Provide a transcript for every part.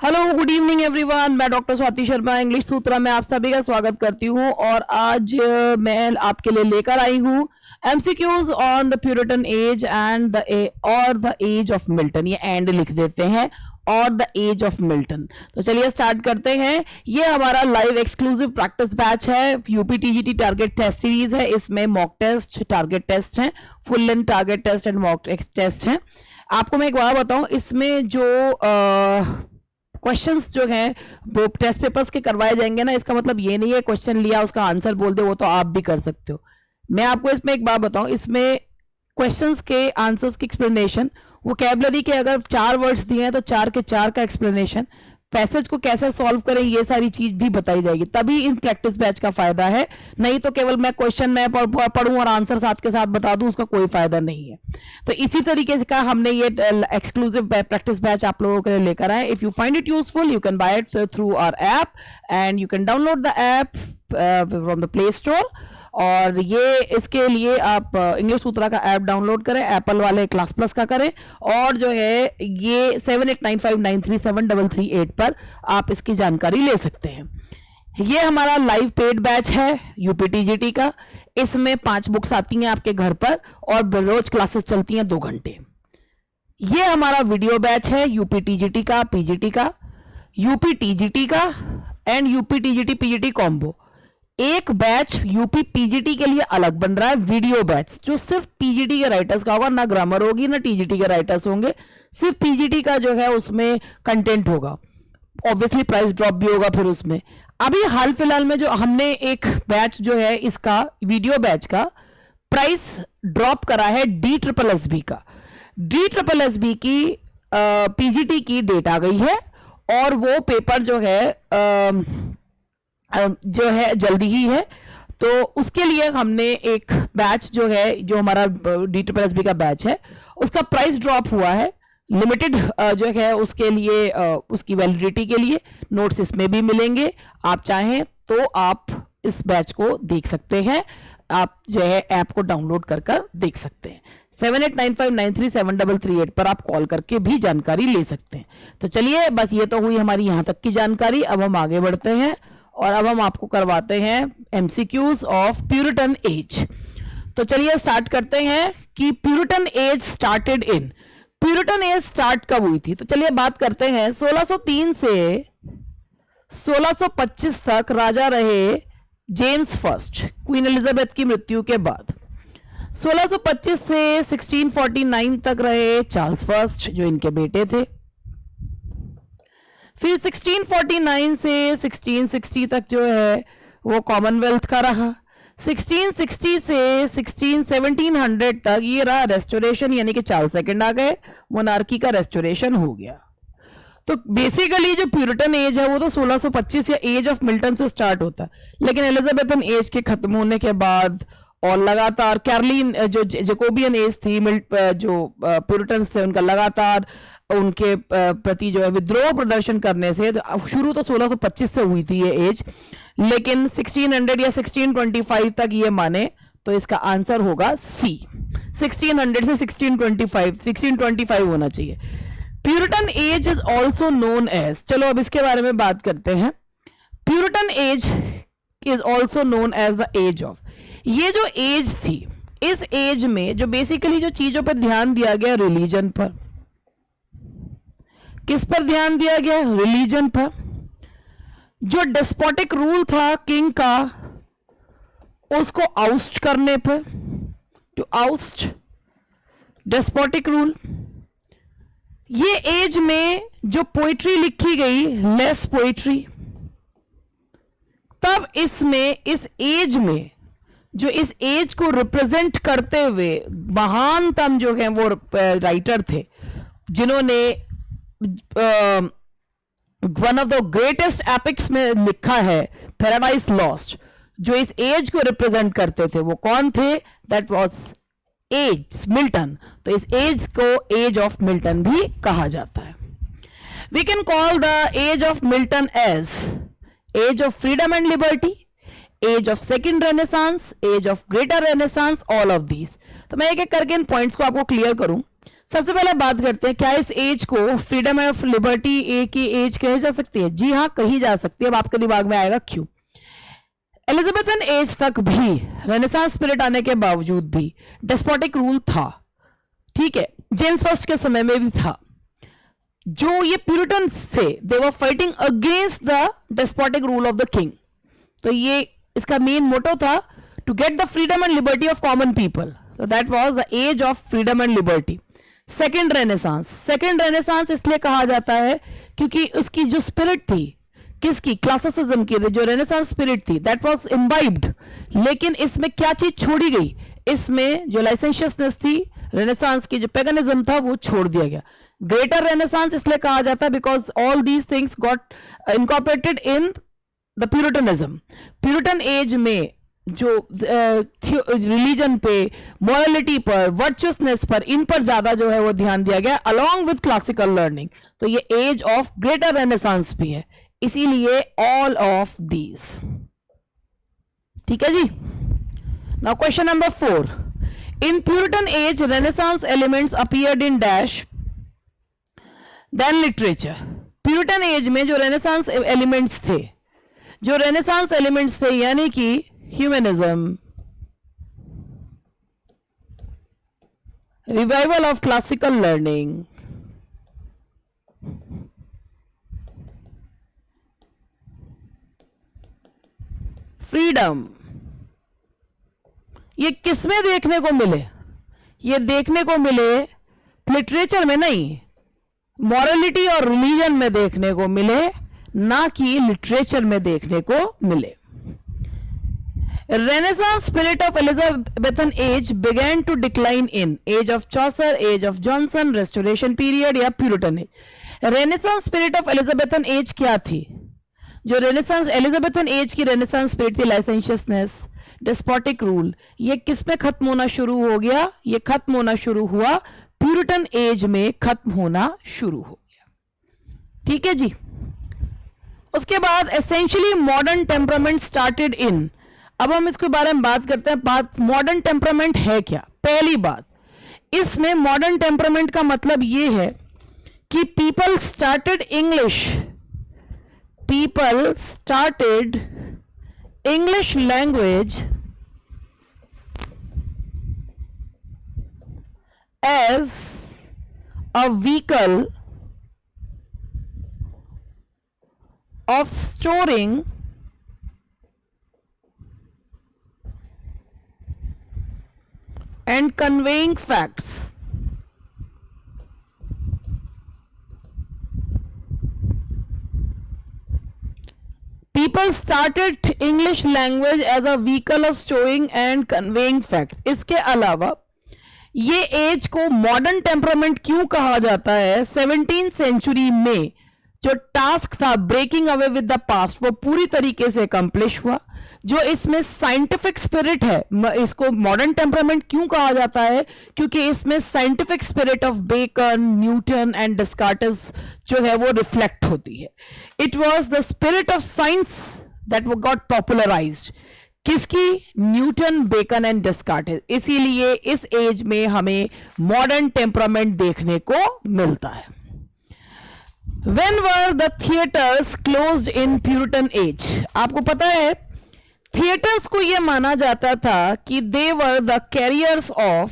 Hello good evening everyone, मैं doctor Swati Sharma English सूत्रा में आप सभी का स्वागत करती हूँ। और आज मैं आपके लिए लेकर आई हूँ MCQs on the Puritan age and the age of Milton. ये एंड लिख देते हैं, और द एज ऑफ मिल्टन। तो चलिए स्टार्ट करते हैं। ये हमारा लाइव एक्सक्लूसिव प्रैक्टिस बैच है, यूपीटीजीटी टारगेट टेस्ट सीरीज है। इसमें मॉक टेस्ट, टारगेट टेस्ट हैं, full length target test and mock test हैं। आपको मैं एक बात बताऊं, इसमें जो क्वेश्चंस जो हैं वो टेस्ट पेपर्स के करवाए जाएंगे ना, इसका मतलब ये नहीं है क्वेश्चन लिया उसका आंसर बोल दे, वो तो आप भी कर सकते हो। मैं आपको इसमें एक बात बताऊं, इसमें क्वेश्चंस के आंसर्स की एक्सप्लेनेशन, वोकैबुलरी के अगर 4 वर्ड्स दिए हैं तो 4 के 4 का एक्सप्लेनेशन, पैसेज को कैसे सॉल्व करें, ये सारी चीज भी बताई जाएगी। तभी इन प्रैक्टिस बैच का फायदा है, नहीं तो केवल मैं क्वेश्चन में पढ़ूं और आंसर साथ के साथ बता दूं, उसका कोई फायदा नहीं है। तो इसी तरीके से का हमने ये एक्सक्लूसिव प्रैक्टिस बैच आप लोगों के लिए लेकर आए। If you find it useful, you can buy it through our app and you can download the app from the Play Store. और ये इसके लिए आप इंग्लिश सूत्रा का ऐप डाउनलोड करें, एप्पल वाले क्लास प्लस का करें, और जो है ये 7895937338 पर आप इसकी जानकारी ले सकते हैं। ये हमारा लाइव पेड बैच है यूपीटीजीटी का। इसमें 5 बुक्स आती हैं आपके घर पर और रोज क्लासेस चलती हैं 2 घंटे। ये हमारा वीडियो बैच है यूपीटीजीटी का, पीजीटी का, यूपीटीजीटी का एंड यूपीटीजीटी पीजीटी कॉम्बो। एक बैच यूपी पीजीटी के लिए अलग बन रहा है, वीडियो बैच, जो सिर्फ पीजीटी के राइटर्स का होगा, ना ग्रामर होगी ना टीजीटी के राइटर्स होंगे, सिर्फ पीजीटी का जो है उसमें कंटेंट होगा। ऑब्वियसली प्राइस ड्रॉप भी होगा फिर उसमें। अभी हाल फिलहाल में जो हमने एक बैच जो है इसका वीडियो बैच का प्राइस ड्रॉप करा है DSSB का। DSSB की पीजीटी की डेट आ गई है और वो पेपर जो है जल्दी ही है। तो उसके लिए हमने एक बैच जो है, जो हमारा DSSB का बैच है, उसका प्राइस ड्रॉप हुआ है। लिमिटेड जो है उसके लिए, उसकी वैलिडिटी के लिए नोट्स इसमें भी मिलेंगे। आप चाहें तो आप इस बैच को देख सकते हैं, आप जो है ऐप को डाउनलोड कर देख सकते हैं। 7895937338 पर आप कॉल करके भी जानकारी ले सकते हैं। तो चलिए, बस ये तो हुई हमारी यहाँ तक की जानकारी। अब हम आगे बढ़ते हैं और अब हम आपको करवाते हैं एमसीक्यूज ऑफ प्यूरिटन एज। तो चलिए स्टार्ट करते हैं कि Puritan age started in, Puritan age start कब हुई थी। तो चलिए बात करते हैं। 1603 से 1625 तक राजा रहे जेम्स फर्स्ट, क्वीन एलिजाबेथ की मृत्यु के बाद। 1625 से 1649 तक रहे चार्ल्स फर्स्ट, जो इनके बेटे थे। फिर 1649 से 1660 तक जो है वो कॉमनवेल्थ का रहा। 1660 से 1700 तक ये रहा रेस्टोरेशन, यानी कि चार्ल्स सेकंड आ गए, मोनार्की का रेस्टोरेशन हो गया। तो बेसिकली जो प्यूरिटन एज है वो तो 1625 या एज ऑफ मिल्टन से स्टार्ट होता है, लेकिन एलिजाबेथन एज के खत्म होने के बाद और लगातार कैरोलिन जो जैकोबियन एज थी, जो प्यूरिटन थे, उनका लगातार उनके प्रति जो है विद्रोह प्रदर्शन करने से, शुरू तो 1625 से हुई थी ये एज, लेकिन 1600 या 1625 तक ये माने तो इसका आंसर होगा सी। 1600 से 1625 होना चाहिए। Puritan age is also known as, चलो अब इसके बारे में बात करते हैं। Puritan age is also known as the age of, ये जो एज थी, इस एज में जो बेसिकली जो चीजों पर ध्यान दिया गया, रिलीजन पर। किस पर ध्यान दिया गया? रिलीजन पर। जो डेस्पोटिक रूल था किंग का, उसको आउस्ट करने पर, टू आउस्ट डेस्पोटिक रूल। ये एज में जो पोइट्री लिखी गई, लेस पोइट्री। तब इसमें, इस एज में, जो इस एज को रिप्रेजेंट करते हुए महानतम जो है वो राइटर थे, जिन्होंने one of the greatest epics में लिखा है, पैराडाइज लॉस्ट, जो इस एज को रिप्रेजेंट करते थे, वो कौन थे? That was age Milton. तो इस एज को एज ऑफ मिल्टन भी कहा जाता है। We can call the age of Milton age age of freedom and liberty, age of second renaissance, age of greater renaissance, all of these. तो मैं एक एक करके इन पॉइंट्स को आपको क्लियर करूं। सबसे पहले बात करते हैं, क्या इस एज को फ्रीडम ऑफ लिबर्टी ए की एज कही जा सकती है? जी हाँ, कही जा सकती है। अब आपके दिमाग में आएगा क्यों। एलिजाबेथन एज तक भी, रेनेसांस स्पिरिट आने के बावजूद भी डेस्पोटिक रूल था, ठीक है, जेम्स फर्स्ट के समय में भी था। जो ये प्यूरिटन्स थे, they were fighting against the despotic rule of the king. तो ये इसका मेन मोटो था, to get the freedom and liberty of common people. So that was the age of freedom and liberty. Second renaissance इसलिए कहा जाता है क्योंकि उसकी जो स्पिरिट थी, किसकी? क्लासिसिज्म की, जो रेनेसांस स्पिरिट थी, दैट वाज इम्बाइब्ड। लेकिन इसमें क्या चीज छोड़ी गई? इसमें जो लाइसेंशियसनेस थी रेनेसांस की, जो पेगनिज्म था, वो छोड़ दिया गया। ग्रेटर रेनेसांस इसलिए कहा जाता है because all these things got incorporated in the Puritanism. Puritan age में जो रिलीजन पे, मॉरलिटी पर, वर्चुअसनेस पर, इन पर ज्यादा जो है वो ध्यान दिया गया, अलॉन्ग विथ क्लासिकल लर्निंग। तो ये एज ऑफ ग्रेटर रेनेसांस भी है, इसीलिए ऑल ऑफ दीज। ठीक है जी। Now question number 4, in Puritan age renaissance elements appeared in dash then literature. Puritan age में जो रेनेसांस एलिमेंट्स थे, यानी कि humanism, revival of classical learning, freedom, ये किसमें देखने को मिले? ये देखने को मिले लिटरेचर में नहीं, मॉरलिटी और रिलीजन में देखने को मिले, ना कि लिटरेचर में देखने को मिले। Renaissance spirit of Elizabethan age began to decline in age of Chaucer, age of Johnson, Restoration period या Puritan age। Renaissance spirit of Elizabethan age क्या थी? जो Elizabethan age की Renaissance spirit थी, licentiousness, despotic rule, ये किस में खत्म होना शुरू हो गया? ये खत्म होना शुरू हुआ Puritan age में, खत्म होना शुरू हो गया। ठीक है जी। उसके बाद essentially modern temperament started in। अब हम इसके बारे में बात करते हैं। मॉडर्न टेम्परामेंट है क्या? पहली बात, इसमें मॉडर्न टेम्परामेंट का मतलब यह है कि people started English language as a vehicle of storing and conveying facts। People started English language as a vehicle of storing and conveying facts। इसके अलावा ये एज को मॉडर्न टेम्परामेंट क्यों कहा जाता है? 17th सेंचुरी में जो टास्क था breaking away with the past, वो पूरी तरीके से अकम्प्लिश हुआ। जो इसमें साइंटिफिक स्पिरिट है, इसको मॉडर्न टेम्परामेंट क्यों कहा जाता है? क्योंकि इसमें scientific spirit of Bacon, Newton and Descartes जो है वो रिफ्लेक्ट होती है। It was the spirit of science that वो गॉट पॉपुलराइज्ड। किसकी? Newton, Bacon and Descartes. इसीलिए इस एज में हमें मॉडर्न टेम्परामेंट देखने को मिलता है। When were the theaters closed in Puritan age? आपको पता है थिएटर्स को यह माना जाता था कि they were the carriers of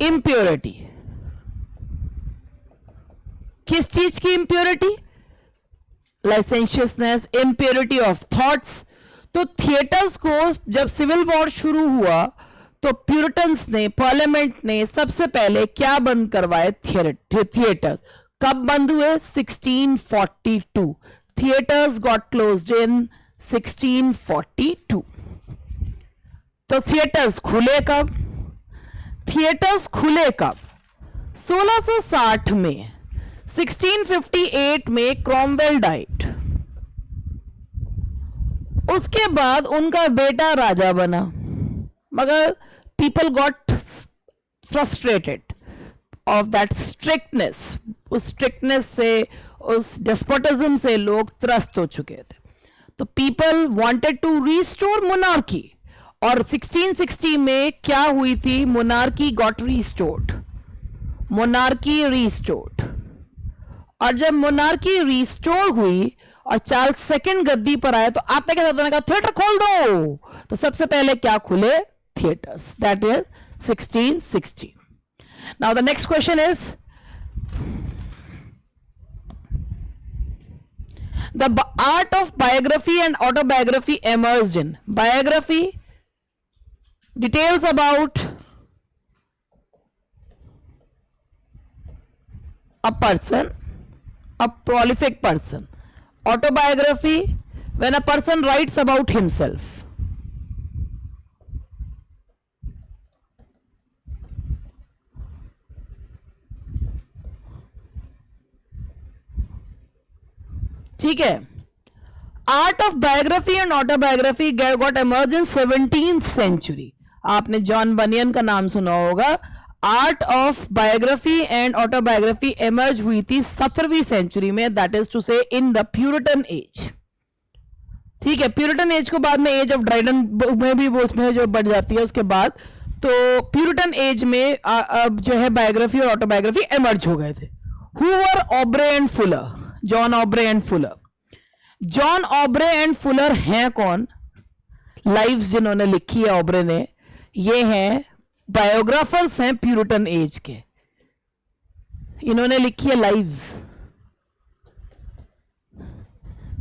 impurity। किस चीज की impurity? Licentiousness, impurity of thoughts। तो थिएटर्स को जब सिविल वॉर शुरू हुआ तो प्यूरिटन्स ने, पार्लियामेंट ने सबसे पहले क्या बंद करवाए? थिएटर्स। कब बंद हुए? 1642। थिएटर्स गॉट क्लोज्ड इन 1642। तो थिएटर्स खुले कब? 1660 में। 1658 में क्रॉमवेल डाइड। उसके बाद उनका बेटा राजा बना, मगर people got frustrated of that strictness। उस strictness से, उस despotism से लोग त्रस्त हो चुके थे। तो people wanted to restore monarchy। और 1660 में क्या हुई थी? Monarchy got restored, monarchy restored. और जब मोनार्की रिस्टोर हुई और चार्ल्स सेकंड गद्दी पर आए तो आपने क्या कहा? थिएटर खोल दो। तो सबसे पहले क्या खुले? Theatres. That is 1660। Now the next question is the art of biography and autobiography emerged in biography, details about a person, a prolific person. Autobiography, when a person writes about himself. ठीक है। Art of biography and autobiography got emerge in 17th century. आपने John Bunyan का नाम सुना होगा। Art of biography and autobiography emerge हुई थी 17वीं सेंचुरी में, that is to say in the Puritan as. ठीक है, प्यूरिटन एज को बाद में एज ऑफ ड्राइडन में भी वो उसमें जो बढ़ जाती है उसके बाद, तो प्यूरिटन एज में अब जो है बायोग्राफी और ऑटोबायोग्राफी एमर्ज हो गए थे। Who were Aubrey and Fuller? John Aubrey and Fuller. John Aubrey and Fuller हैं कौन? लाइव्स जिन्होंने लिखी है ऑब्रे ने, ये हैं बायोग्राफर्स हैं प्यूरिटन एज के। इन्होंने लिखी है लाइव्स।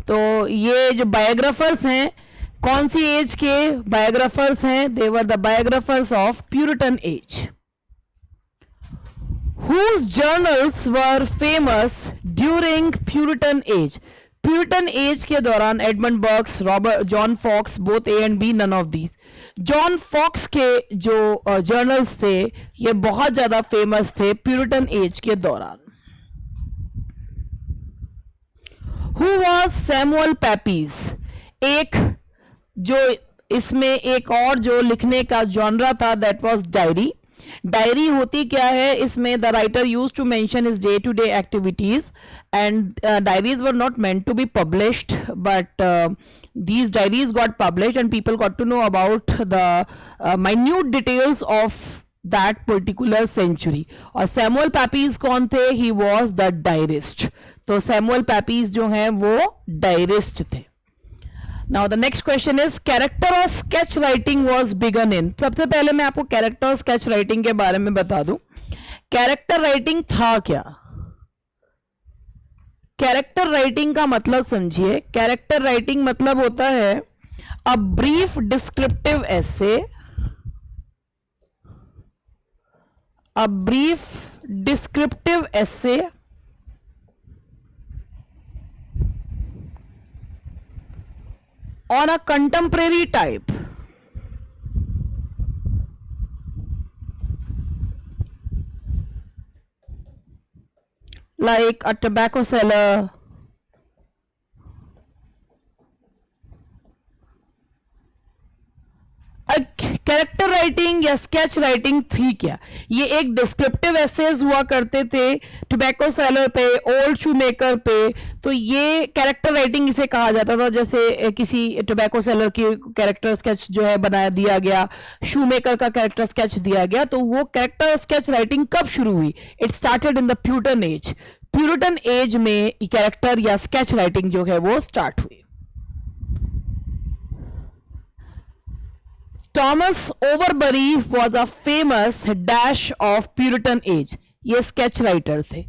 तो ये जो बायोग्राफर्स हैं कौन सी एज के बायोग्राफर्स हैं? They were the biographers of Puritan age. Whose journals were famous during Puritan age? Puritan age के दौरान Edmund Burke's, Robert, John Fox, both A and B, none of these. John Fox के जो journals थे ये बहुत ज्यादा famous थे Puritan as के दौरान। Who was Samuel Pepys? एक जो इसमें एक और जो लिखने का जॉनरा था दैट वाज डायरी। डायरी होती क्या है? इसमें the writer use to mention his day to day activities and diaries were not meant to be published, but these diaries got published and people got to know about the minute details of that particular century. और Samuel Pepys कौन थे? He was the diarist. तो Samuel Pepys जो हैं वो diarist थे। Now the next question is character और sketch writing was begun in. सबसे पहले मैं आपको कैरेक्टर और स्केच राइटिंग के बारे में बता दूं। कैरेक्टर राइटिंग था क्या? कैरेक्टर राइटिंग का मतलब समझिए। कैरेक्टर राइटिंग मतलब होता है a brief descriptive essay, a brief descriptive essay on a contemporary type, like a tobacco seller, character writing या स्केच राइटिंग थी क्या? ये एक डिस्क्रिप्टिव एसेज हुआ करते थे टोबैको सेलर पे, ओल्ड शू मेकर पे। तो ये कैरेक्टर राइटिंग इसे कहा जाता था। जैसे किसी टोबैको सेलर की कैरेक्टर स्केच जो है बना दिया गया, शू मेकर का कैरेक्टर स्केच दिया गया, तो वो कैरेक्टर स्केच राइटिंग कब शुरू हुई? It started in the Puritan age. Puritan age में कैरेक्टर या स्केच राइटिंग जो है वो स्टार्ट हुई। Thomas Overbury was a famous dash of Puritan age. ये स्केच राइटर थे।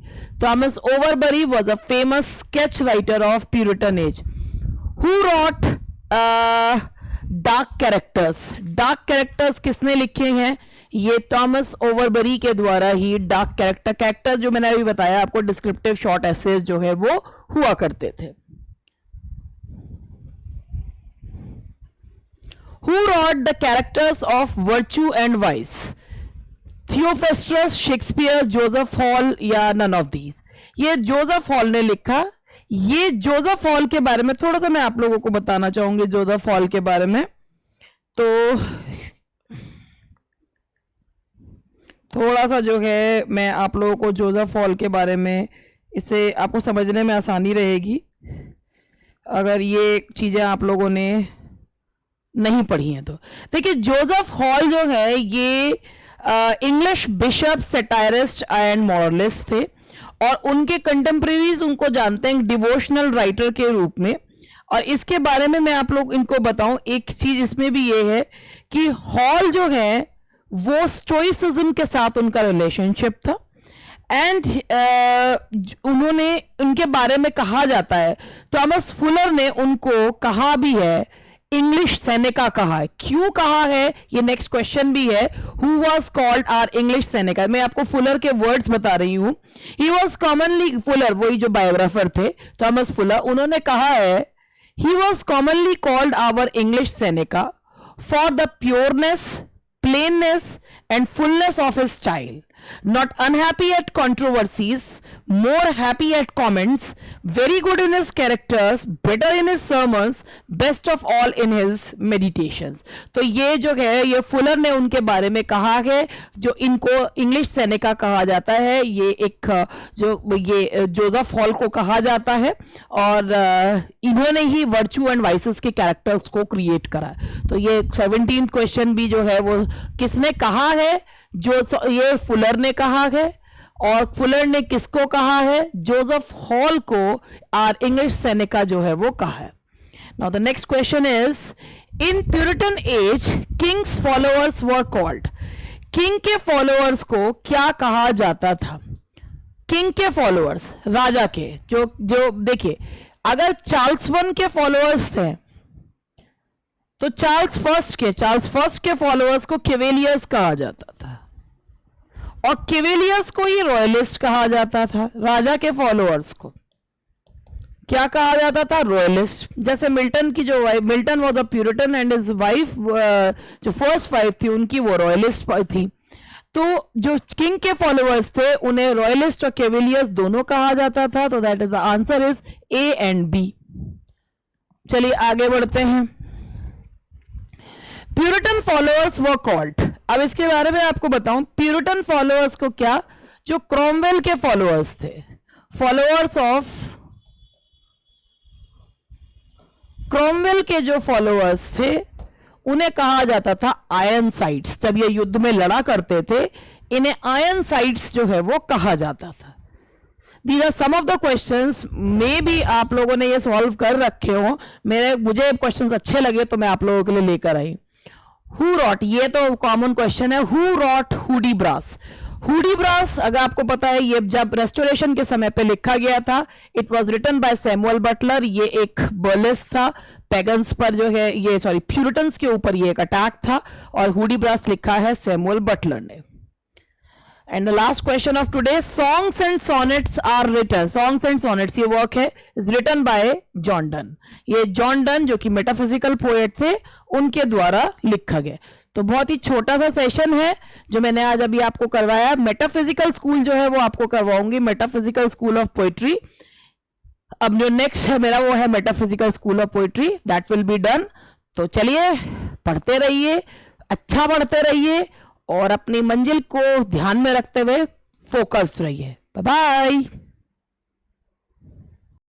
Thomas Overbury was a famous sketch writer of Puritan age. Who wrote dark characters? Dark characters किसने लिखे हैं? ये थॉमस ओवरबरी के द्वारा ही डार्क कैरेक्टर जो मैंने अभी बताया आपको, डिस्क्रिप्टिव शॉर्ट एसेज जो है वो हुआ करते थे। Who wrote the characters of virtue and vice? Theophrastus, Shakespeare, Joseph Hall या नन ऑफ दीज? ये जोसेफ हॉल ने लिखा। ये जोसेफ हॉल के बारे में थोड़ा सा मैं आप लोगों को बताना चाहूंगी। जोसेफ हॉल के बारे में तो थोड़ा सा जो है मैं आप लोगों को जोसेफ हॉल के बारे में, इसे आपको समझने में आसानी रहेगी अगर ये चीज़ें आप लोगों ने नहीं पढ़ी हैं तो देखिए, जोसेफ हॉल जो है ये English bishop, satirist and moralist थे, और उनके कंटेम्प्रेरीज उनको जानते हैं डिवोशनल राइटर के रूप में। और इसके बारे में मैं आप लोग इनको बताऊं, एक चीज इसमें भी ये है कि हॉल जो है वो स्टोइसिज्म के साथ उनका रिलेशनशिप था, एंड उन्होंने, उनके बारे में कहा जाता है, थॉमस फुलर ने उनको कहा भी है इंग्लिश सेनेका कहा है। क्यों कहा है ये नेक्स्ट क्वेश्चन भी है। Who was called our English Seneca, मैं आपको फुलर के वर्ड्स बता रही हूं। ही वाज कॉमनली, फुलर वही जो बायोग्राफर थे थॉमस फुलर, उन्होंने कहा है he was commonly called our English Seneca for the pureness, plainness and fullness of his style, not unhappy at controversies, more happy at comments, very good in his characters, better in his sermons, best of all in his meditations। तो ये जो है ये Fuller ने उनके बारे में कहा है, जो इनको इंग्लिश सेनेका कहा जाता है, ये एक जो ये जोसेफ हॉल को कहा जाता है, और इन्होंने ही वर्च्यू एंड वाइसेस के कैरेक्टर्स को क्रिएट करा। तो ये 17th क्वेश्चन भी जो है वो किसने कहा है, जो ये फुलर ने कहा है, और फुलर ने किसको कहा है, जोसेफ हॉल को आर इंग्लिश सेनेका जो है वो कहा है। Now the next question is, in Puritan age kings followers were called, king के फॉलोअर्स को क्या कहा जाता था। किंग के फॉलोअर्स, राजा के, जो देखिए, अगर चार्ल्स वन के फॉलोअर्स थे तो चार्ल्स फर्स्ट के फॉलोअर्स को कैवेलियर्स कहा जाता था, और कैवेलियर्स को ही रॉयलिस्ट कहा जाता था। राजा के फॉलोअर्स को क्या कहा जाता था, रॉयलिस्ट। जैसे मिल्टन की जो wife, Milton was a Puritan and his wife, जो फर्स्ट वाइफ थी उनकी वो रॉयलिस्ट थी। तो जो किंग के फॉलोअर्स थे उन्हें रॉयलिस्ट और कैवेलियर्स दोनों कहा जाता था। तो that is the answer is A and B. चलिए आगे बढ़ते हैं। प्यूरिटन फॉलोअर्स वर कॉल्ड, अब इसके बारे में आपको बताऊं, प्यूरिटन फॉलोअर्स को क्या, जो क्रोमवेल के फॉलोअर्स थे, फॉलोअर्स ऑफ क्रोमवेल के जो फॉलोअर्स थे उन्हें कहा जाता था आयरन साइट्स। जब ये युद्ध में लड़ा करते थे इन्हें आयरन साइट्स जो है वो कहा जाता था। These are some of the questions, मे भी आप लोगों ने ये सॉल्व कर रखे हो, मुझे क्वेश्चंस अच्छे लगे तो मैं आप लोगों के लिए लेकर आई। हु रॉट, ये तो कॉमन क्वेश्चन है, हु रॉट हुडीब्रास। हुडीब्रास अगर आपको पता है ये जब रेस्टोरेशन के समय पे लिखा गया था, it was written by Samuel Butler. ये एक बर्लेस था, पैगन्स पर जो है ये, सॉरी प्यूरिटन्स के ऊपर ये एक अटैक था, और हुडीब्रास लिखा है सैमुअल बटलर ने। And the last question of today, songs and sonnets are written, songs and sonnets ये वर्क है, is written by John Donne. ये जॉन डन जो कि मेटाफिजिकल पोएट थे उनके द्वारा लिखा गया। तो बहुत ही छोटा सा सेशन है जो मैंने आज अभी आपको करवाया। मेटाफिजिकल स्कूल जो है वो आपको करवाऊंगी, मेटाफिजिकल स्कूल ऑफ पोएट्री। अब जो नेक्स्ट है मेरा वो है metaphysical school of poetry, that will be done. तो चलिए पढ़ते रहिए, अच्छा पढ़ते रहिए, और अपनी मंजिल को ध्यान में रखते हुए फोकस्ड रहिए। Bye bye.